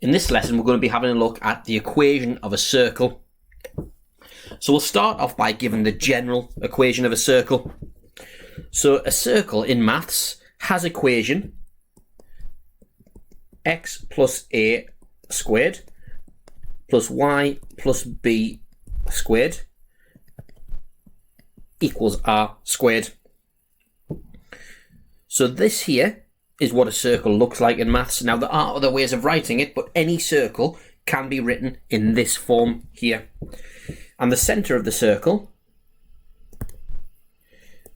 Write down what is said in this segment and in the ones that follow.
In this lesson, we're going to be having a look at the equation of a circle. So we'll start off by giving the general equation of a circle. So a circle in maths has equation x plus a squared plus y plus b squared equals r squared. So this here is what a circle looks like in maths. Now there are other ways of writing it, but any circle can be written in this form here. And the centre of the circle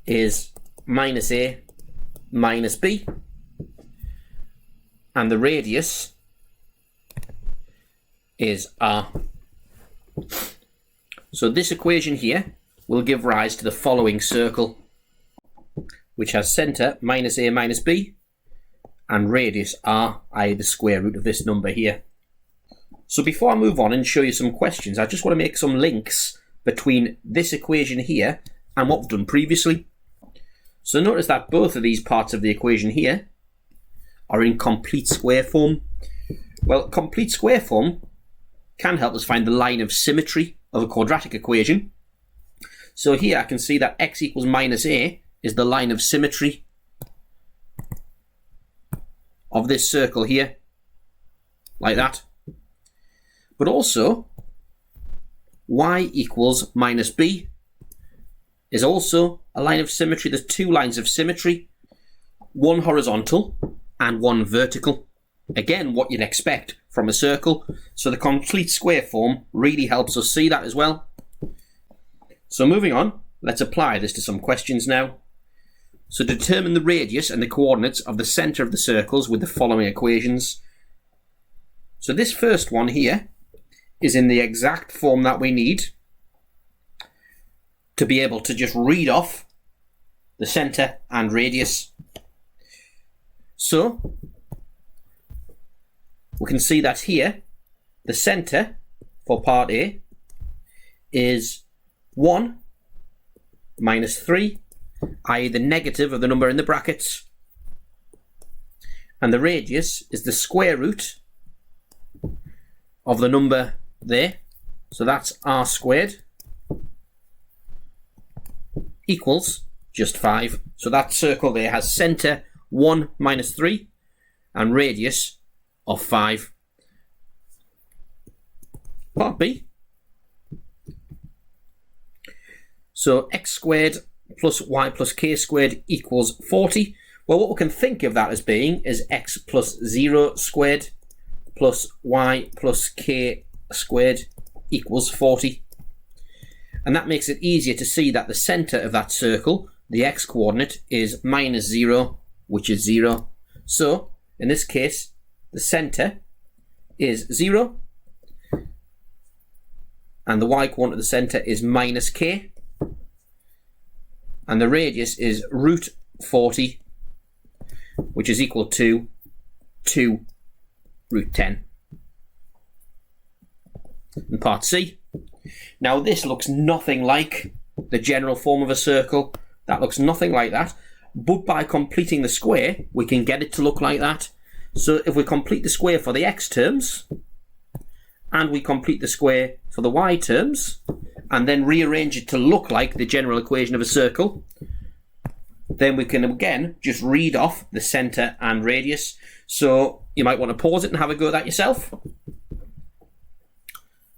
is minus a minus b, and the radius is r. So this equation here will give rise to the following circle, which has centre minus a minus b and radius r, i.e. the square root of this number here. So before I move on and show you some questions, I just want to make some links between this equation here and what we've done previously. So notice that both of these parts of the equation here are in complete square form. Well, complete square form can help us find the line of symmetry of a quadratic equation. So here I can see that x equals minus a is the line of symmetry of this circle here, like that. But also, y equals minus b is also a line of symmetry. There's two lines of symmetry, one horizontal and one vertical. Again, what you'd expect from a circle. So the complete square form really helps us see that as well. So moving on, let's apply this to some questions now. So determine the radius and the coordinates of the centre of the circles with the following equations. So this first one here is in the exact form that we need to be able to just read off the centre and radius. So we can see that here the centre for part A is 1 minus 3, i.e. the negative of the number in the brackets, and the radius is the square root of the number there, so that's r squared equals just 5. So that circle there has centre 1 minus 3 and radius of 5. Part B. So x squared plus y plus k squared equals 40. Well, what we can think of that as being is x plus 0 squared plus y plus k squared equals 40. And that makes it easier to see that the centre of that circle, the x coordinate, is minus 0, which is 0. So, in this case, the centre is 0, and the y coordinate of the centre is minus k, and the radius is root 40, which is equal to 2 root 10. And part C. Now this looks nothing like the general form of a circle. That looks nothing like that. But by completing the square, we can get it to look like that. So if we complete the square for the x terms, and we complete the square for the y terms, and then rearrange it to look like the general equation of a circle, then we can again just read off the centre and radius. So you might want to pause it and have a go at that yourself.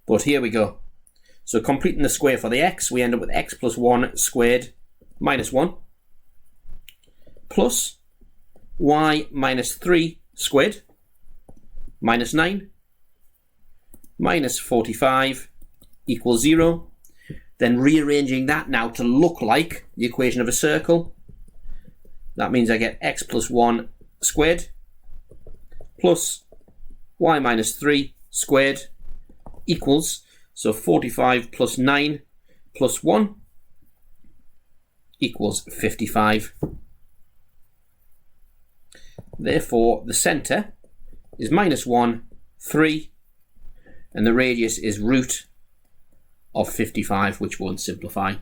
But here we go. So completing the square for the x, we end up with x plus 1 squared minus 1 plus y minus 3 squared minus 9 minus 45 equals 0. Then rearranging that now to look like the equation of a circle. That means I get x plus 1 squared plus y minus 3 squared equals, so 45 plus 9 plus 1 equals 55. Therefore, the centre is minus 1, 3, and the radius is root of 55, which won't simplify.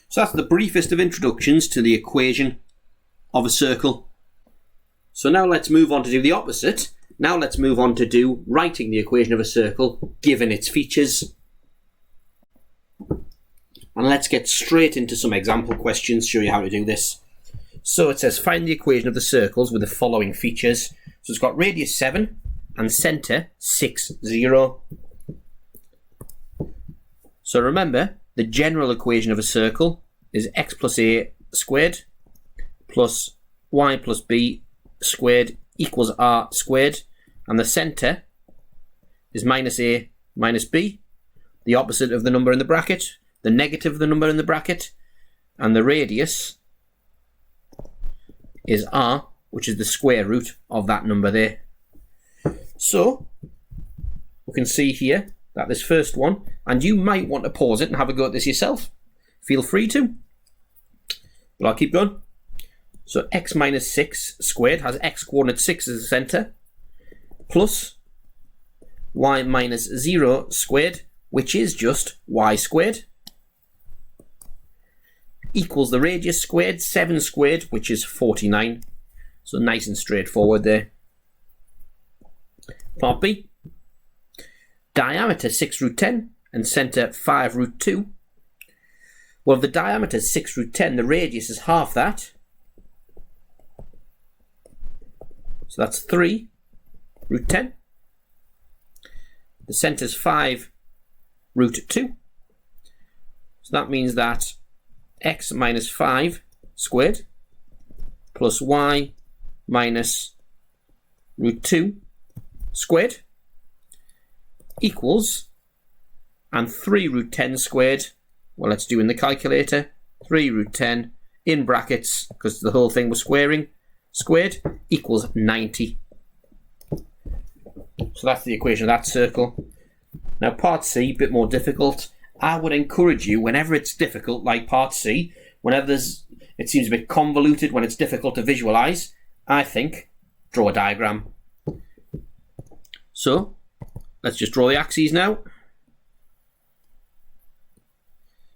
So that's the briefest of introductions to the equation of a circle. So now let's move on to do the opposite. Now let's move on to do writing the equation of a circle given its features. And let's get straight into some example questions, show you how to do this. So it says find the equation of the circles with the following features. So it's got radius 7 and centre 6, 0. So remember, the general equation of a circle is x plus a squared plus y plus b squared equals r squared, and the centre is minus a minus b, the opposite of the number in the bracket, the negative of the number in the bracket, and the radius is r, which is the square root of that number there. So we can see here that this first one, and you might want to pause it and have a go at this yourself. Feel free to, but I'll keep going. So x minus 6 squared has x coordinate 6 as the centre, plus y minus 0 squared, which is just y squared, equals the radius squared, 7 squared, which is 49. So nice and straightforward there. Part B. Diameter 6 root 10 and centre 5 root 2. Well, if the diameter is 6 root 10, the radius is half that. So that's 3 root 10. The centre is 5 root 2. So that means that x minus 5 squared plus y minus root 2 squared equals, and 3 root 10 squared, well, let's do in the calculator, 3 root 10 in brackets, because the whole thing was squaring, squared equals 90. So that's the equation of that circle. Now part C, a bit more difficult. I would encourage you, whenever it's difficult, like part C, whenever it seems a bit convoluted, when it's difficult to visualize, I think, draw a diagram. So let's just draw the axes now.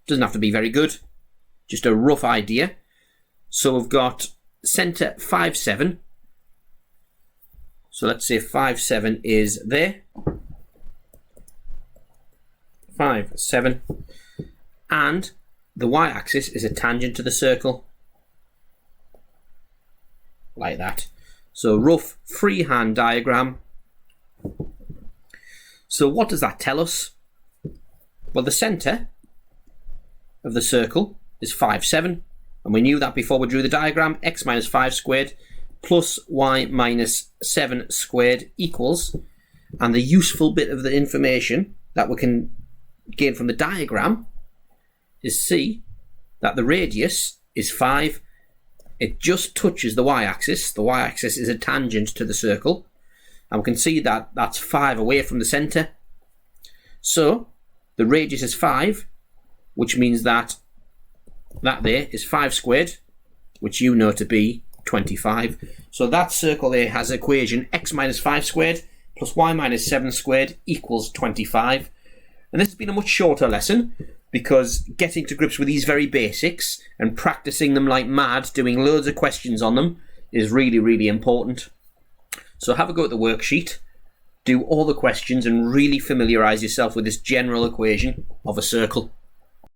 Doesn't have to be very good, just a rough idea. So we've got centre 5, 7. So let's say 5, 7 is there. 5, 7. And the y-axis is a tangent to the circle. Like that. So rough freehand diagram. So what does that tell us? Well, the centre of the circle is 5, 7. And we knew that before we drew the diagram. X minus 5 squared plus y minus 7 squared equals, and the useful bit of the information that we can gain from the diagram is see that the radius is 5. It just touches the y-axis. The y-axis is a tangent to the circle. And we can see that that's 5 away from the centre. So the radius is 5, which means that there is 5 squared, which you know to be 25. So that circle there has equation x minus 5 squared plus y minus 7 squared equals 25. And this has been a much shorter lesson because getting to grips with these very basics and practicing them like mad, doing loads of questions on them, is really, really important. So have a go at the worksheet, do all the questions and really familiarise yourself with this general equation of a circle.